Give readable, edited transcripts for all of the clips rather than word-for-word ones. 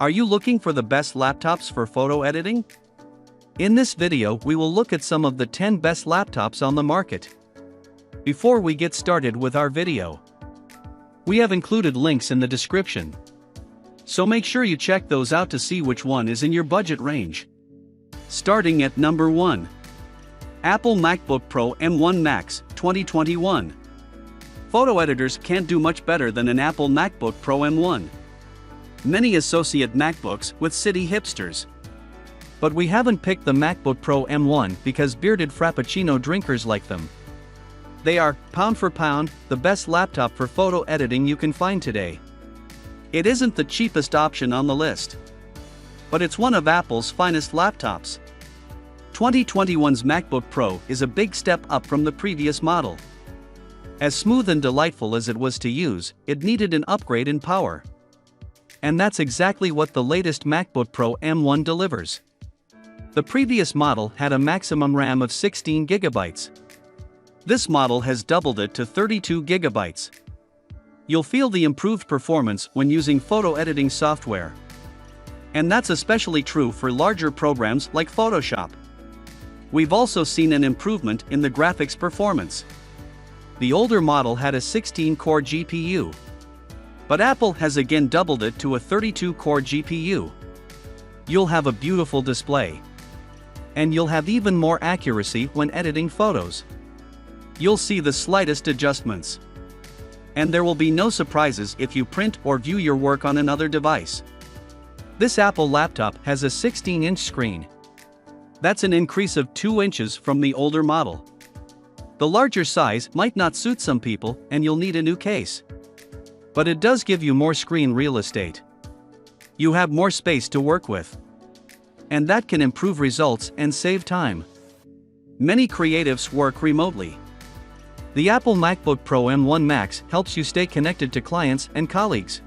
Are you looking for the best laptops for photo editing? In this video, we will look at some of the 10 best laptops on the market. Before we get started with our video, we have included links in the description, so make sure you check those out to see which one is in your budget range. Starting at number 1. Apple MacBook Pro M1 Max, 2021. Photo editors can't do much better than an Apple MacBook Pro M1. Many associate MacBooks with city hipsters. But we haven't picked the MacBook Pro M1 because bearded Frappuccino drinkers like them. They are, pound for pound, the best laptop for photo editing you can find today. It isn't the cheapest option on the list, but it's one of Apple's finest laptops. 2021's MacBook Pro is a big step up from the previous model. As smooth and delightful as it was to use, it needed an upgrade in power. And that's exactly what the latest MacBook Pro M1 delivers. The previous model had a maximum RAM of 16 GB. This model has doubled it to 32 GB. You'll feel the improved performance when using photo editing software. And that's especially true for larger programs like Photoshop. We've also seen an improvement in the graphics performance. The older model had a 16-core GPU, but Apple has again doubled it to a 32-core GPU. You'll have a beautiful display, and you'll have even more accuracy when editing photos. You'll see the slightest adjustments, and there will be no surprises if you print or view your work on another device. This Apple laptop has a 16-inch screen. That's an increase of 2 inches from the older model. The larger size might not suit some people and you'll need a new case. But it does give you more screen real estate. You have more space to work with. And that can improve results and save time. Many creatives work remotely. The Apple MacBook Pro M1 Max helps you stay connected to clients and colleagues.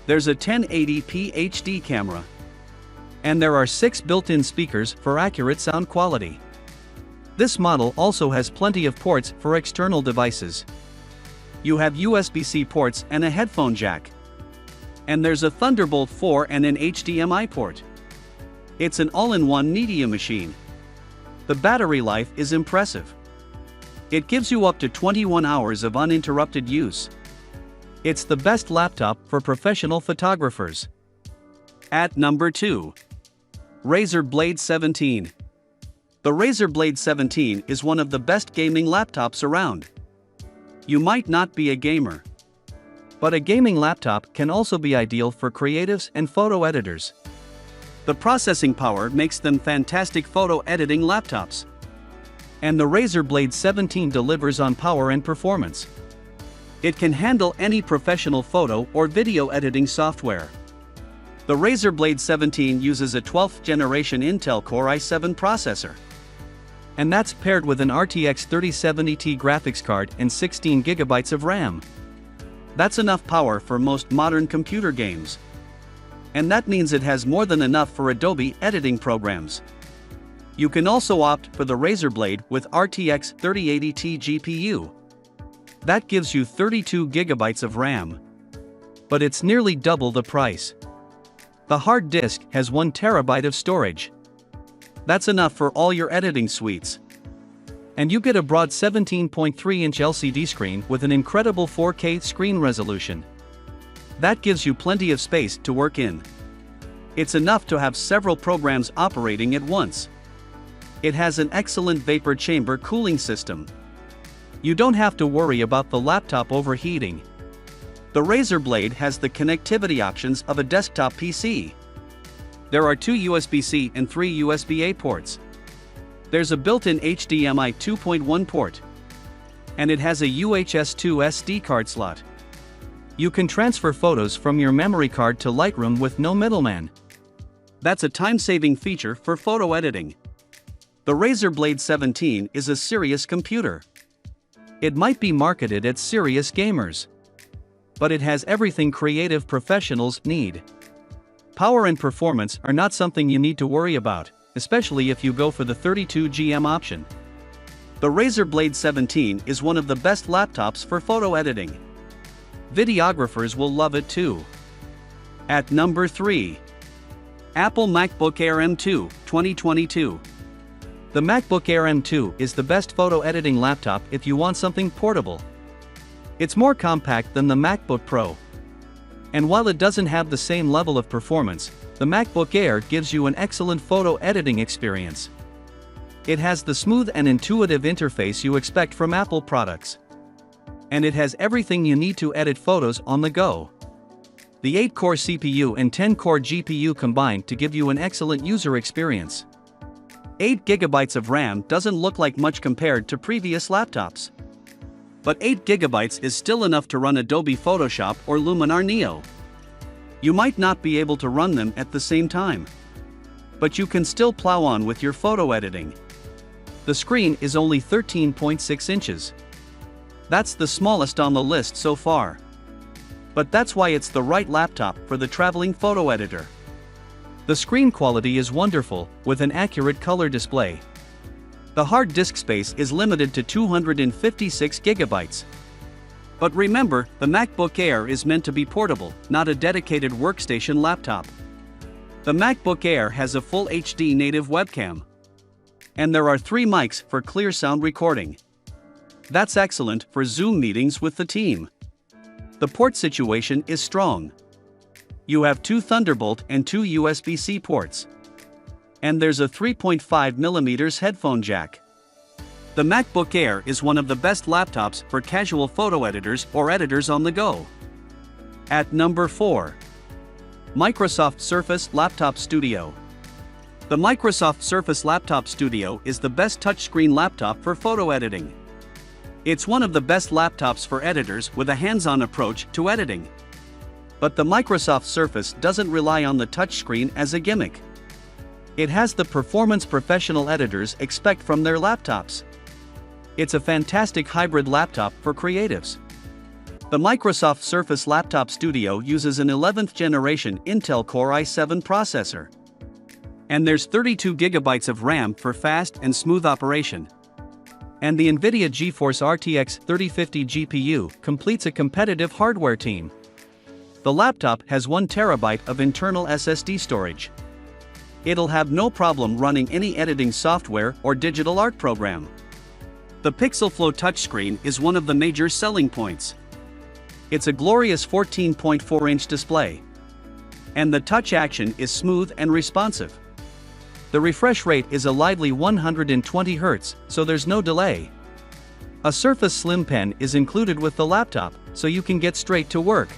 There's a 1080p HD camera. And there are 6 built-in speakers for accurate sound quality. This model also has plenty of ports for external devices. You have USB-C ports and a headphone jack. And there's a Thunderbolt 4 and an HDMI port. It's an all-in-one media machine. The battery life is impressive. It gives you up to 21 hours of uninterrupted use. It's the best laptop for professional photographers. At number 2. Razer Blade 17. The Razer Blade 17 is one of the best gaming laptops around. You might not be a gamer, but a gaming laptop can also be ideal for creatives and photo editors. The processing power makes them fantastic photo editing laptops. And the Razer Blade 17 delivers on power and performance. It can handle any professional photo or video editing software. The Razer Blade 17 uses a 12th generation Intel Core i7 processor. And that's paired with an RTX 3070 Ti graphics card and 16 GB of RAM. That's enough power for most modern computer games. And that means it has more than enough for Adobe editing programs. You can also opt for the Razer Blade with RTX 3080 Ti GPU. That gives you 32 GB of RAM. But it's nearly double the price. The hard disk has 1 TB of storage. That's enough for all your editing suites. And you get a broad 17.3-inch LCD screen with an incredible 4K screen resolution. That gives you plenty of space to work in. It's enough to have several programs operating at once. It has an excellent vapor chamber cooling system. You don't have to worry about the laptop overheating. The Razer Blade has the connectivity options of a desktop PC. There are 2 USB-C and 3 USB-A ports. There's a built-in HDMI 2.1 port. And it has a UHS 2 SD card slot. You can transfer photos from your memory card to Lightroom with no middleman. That's a time-saving feature for photo editing. The Razer Blade 17 is a serious computer. It might be marketed at serious gamers, but it has everything creative professionals need. Power and performance are not something you need to worry about, especially if you go for the 32GM option. The Razer Blade 17 is one of the best laptops for photo editing. Videographers will love it too. At number 3. Apple MacBook Air M2, 2022. The MacBook Air M2 is the best photo editing laptop if you want something portable. It's more compact than the MacBook Pro. And while it doesn't have the same level of performance, the MacBook Air gives you an excellent photo editing experience. It has the smooth and intuitive interface you expect from Apple products. And it has everything you need to edit photos on the go. The 8-core CPU and 10-core GPU combine to give you an excellent user experience. 8 GB of RAM doesn't look like much compared to previous laptops. But 8 GB is still enough to run Adobe Photoshop or Luminar Neo. You might not be able to run them at the same time. But you can still plow on with your photo editing. The screen is only 13.6 inches. That's the smallest on the list so far. But that's why it's the right laptop for the traveling photo editor. The screen quality is wonderful, with an accurate color display. The hard disk space is limited to 256 GB. But remember, the MacBook Air is meant to be portable, not a dedicated workstation laptop. The MacBook Air has a full HD native webcam. And there are 3 mics for clear sound recording. That's excellent for Zoom meetings with the team. The port situation is strong. You have 2 Thunderbolt and 2 USB-C ports. And there's a 3.5mm headphone jack. The MacBook Air is one of the best laptops for casual photo editors or editors on the go. At number 4. Microsoft Surface Laptop Studio. The Microsoft Surface Laptop Studio is the best touchscreen laptop for photo editing. It's one of the best laptops for editors with a hands-on approach to editing. But the Microsoft Surface doesn't rely on the touchscreen as a gimmick. It has the performance professional editors expect from their laptops. It's a fantastic hybrid laptop for creatives. The Microsoft Surface Laptop Studio uses an 11th generation Intel Core i7 processor. And there's 32 GB of RAM for fast and smooth operation. And the NVIDIA GeForce RTX 3050 GPU completes a competitive hardware team. The laptop has 1 TB of internal SSD storage. It'll have no problem running any editing software or digital art program. The PixelFlow touchscreen is one of the major selling points. It's a glorious 14.4-inch display. And the touch action is smooth and responsive. The refresh rate is a lively 120 Hz, so there's no delay. A Surface Slim Pen is included with the laptop, so you can get straight to work.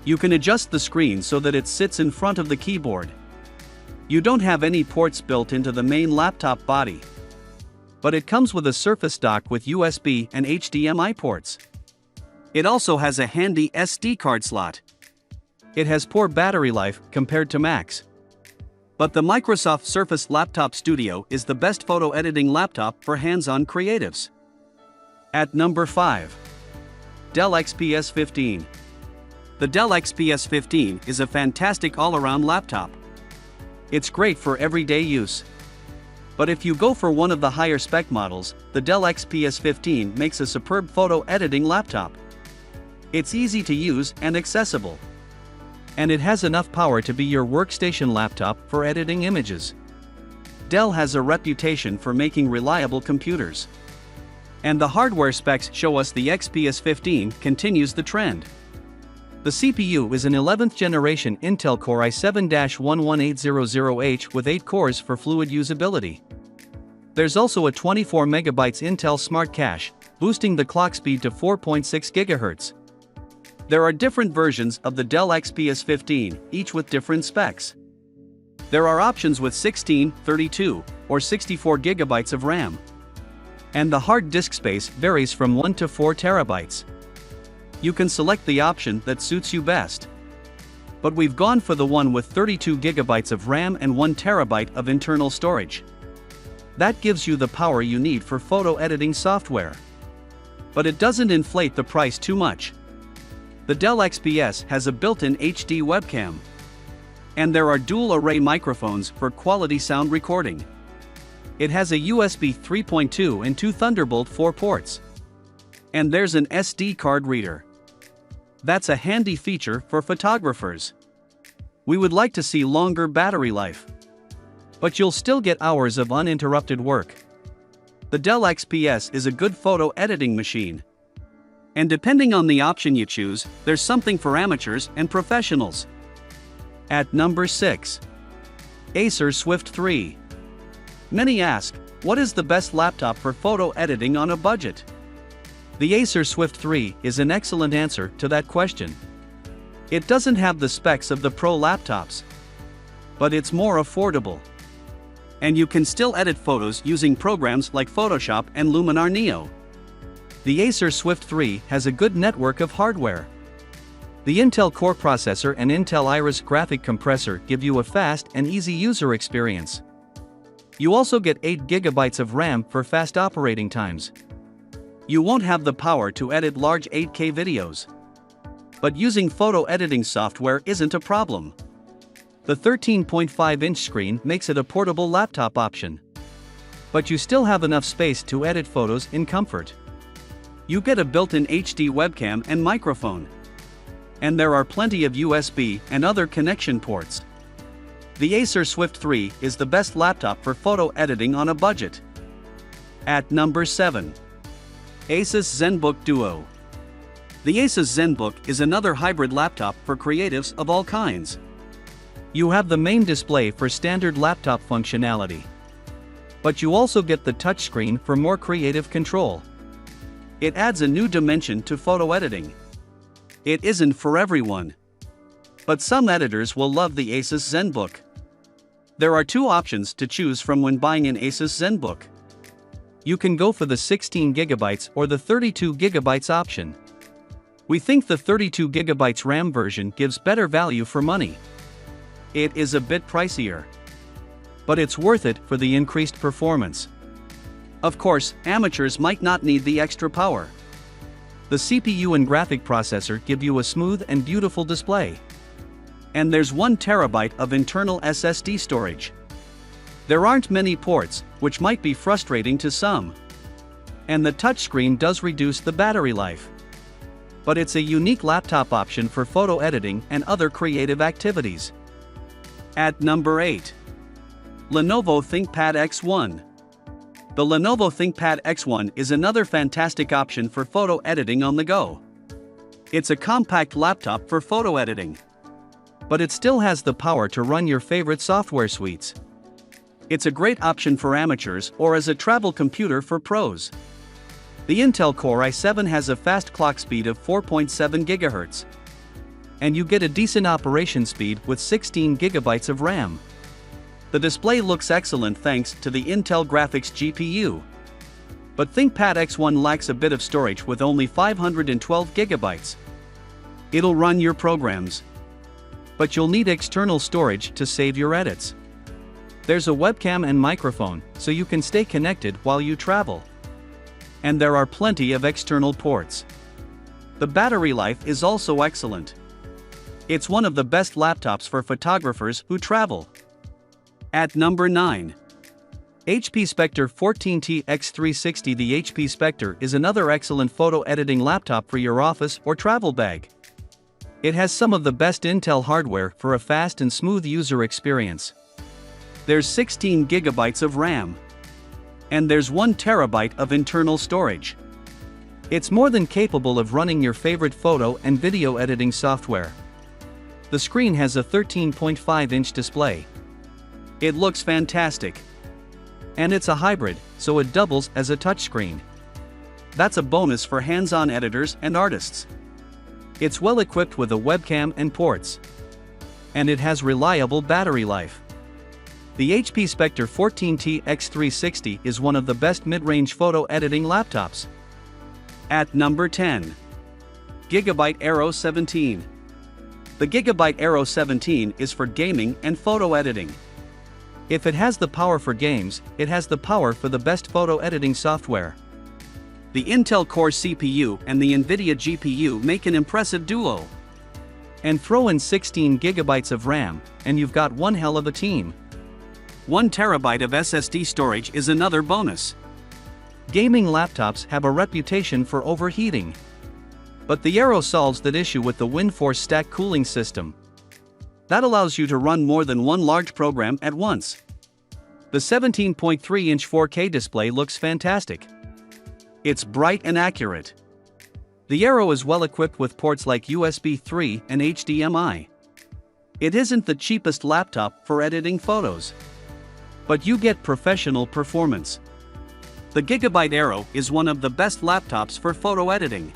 You can adjust the screen so that it sits in front of the keyboard. You don't have any ports built into the main laptop body. But it comes with a Surface dock with USB and HDMI ports. It also has a handy SD card slot. It has poor battery life compared to Macs. But the Microsoft Surface Laptop Studio is the best photo editing laptop for hands-on creatives. At number 5. Dell XPS 15. The Dell XPS 15 is a fantastic all-around laptop. It's great for everyday use. But if you go for one of the higher spec models, the Dell XPS 15 makes a superb photo editing laptop. It's easy to use and accessible. And it has enough power to be your workstation laptop for editing images. Dell has a reputation for making reliable computers. And the hardware specs show us the XPS 15 continues the trend. The CPU is an 11th generation Intel Core i7-11800H with 8 cores for fluid usability. There's also a 24 MB Intel Smart Cache, boosting the clock speed to 4.6 GHz. There are different versions of the Dell XPS 15, each with different specs. There are options with 16, 32, or 64 GB of RAM. And the hard disk space varies from 1 to 4 TB. You can select the option that suits you best. But we've gone for the one with 32 GB of RAM and 1 TB of internal storage. That gives you the power you need for photo editing software. But it doesn't inflate the price too much. The Dell XPS has a built-in HD webcam. And there are dual array microphones for quality sound recording. It has a USB 3.2 and 2 Thunderbolt 4 ports. And there's an SD card reader. That's a handy feature for photographers. We would like to see longer battery life, but you'll still get hours of uninterrupted work. The Dell XPS is a good photo editing machine. And depending on the option you choose, there's something for amateurs and professionals. At number 6. Acer Swift 3. Many ask, what is the best laptop for photo editing on a budget? The Acer Swift 3 is an excellent answer to that question. It doesn't have the specs of the Pro laptops, but it's more affordable. And you can still edit photos using programs like Photoshop and Luminar Neo. The Acer Swift 3 has a good network of hardware. The Intel Core processor and Intel Iris graphic compressor give you a fast and easy user experience. You also get 8 GB of RAM for fast operating times. You won't have the power to edit large 8K videos, but using photo editing software isn't a problem. The 13.5-inch screen makes it a portable laptop option, but you still have enough space to edit photos in comfort. You get a built-in HD webcam and microphone, and there are plenty of USB and other connection ports. The Acer Swift 3 is the best laptop for photo editing on a budget. At number 7. Asus ZenBook Duo. The Asus ZenBook is another hybrid laptop for creatives of all kinds. You have the main display for standard laptop functionality, but you also get the touchscreen for more creative control. It adds a new dimension to photo editing. It isn't for everyone, but some editors will love the Asus ZenBook. There are 2 options to choose from when buying an Asus ZenBook. You can go for the 16 GB or the 32 GB option. We think the 32 GB RAM version gives better value for money. It is a bit pricier, but it's worth it for the increased performance. Of course, amateurs might not need the extra power. The CPU and graphic processor give you a smooth and beautiful display. And there's 1 TB of internal SSD storage. There aren't many ports, which might be frustrating to some. And the touchscreen does reduce the battery life. But it's a unique laptop option for photo editing and other creative activities. At number 8. Lenovo ThinkPad X1. The Lenovo ThinkPad X1 is another fantastic option for photo editing on the go. It's a compact laptop for photo editing, but it still has the power to run your favorite software suites. It's a great option for amateurs or as a travel computer for pros. The Intel Core i7 has a fast clock speed of 4.7 GHz, and you get a decent operation speed with 16 GB of RAM. The display looks excellent thanks to the Intel graphics GPU. But ThinkPad X1 lacks a bit of storage with only 512 GB. It'll run your programs, but you'll need external storage to save your edits. There's a webcam and microphone, so you can stay connected while you travel. And there are plenty of external ports. The battery life is also excellent. It's one of the best laptops for photographers who travel. At number 9. HP Spectre 14T X360. The HP Spectre is another excellent photo editing laptop for your office or travel bag. It has some of the best Intel hardware for a fast and smooth user experience. There's 16 GB of RAM, and there's 1 TB of internal storage. It's more than capable of running your favorite photo and video editing software. The screen has a 13.5-inch display. It looks fantastic. And it's a hybrid, so it doubles as a touchscreen. That's a bonus for hands-on editors and artists. It's well equipped with a webcam and ports. And it has reliable battery life. The HP Spectre 14T X360 is one of the best mid-range photo editing laptops. At number 10. Gigabyte Aero 17. The Gigabyte Aero 17 is for gaming and photo editing. If it has the power for games, it has the power for the best photo editing software. The Intel Core CPU and the NVIDIA GPU make an impressive duo. And throw in 16 GB of RAM, and you've got one hell of a team. 1 TB of SSD storage is another bonus. Gaming laptops have a reputation for overheating. But the Aero solves that issue with the WindForce stack cooling system. That allows you to run more than one large program at once. The 17.3-inch 4K display looks fantastic. It's bright and accurate. The Aero is well equipped with ports like USB 3 and HDMI. It isn't the cheapest laptop for editing photos, but you get professional performance. The Gigabyte Aero is one of the best laptops for photo editing.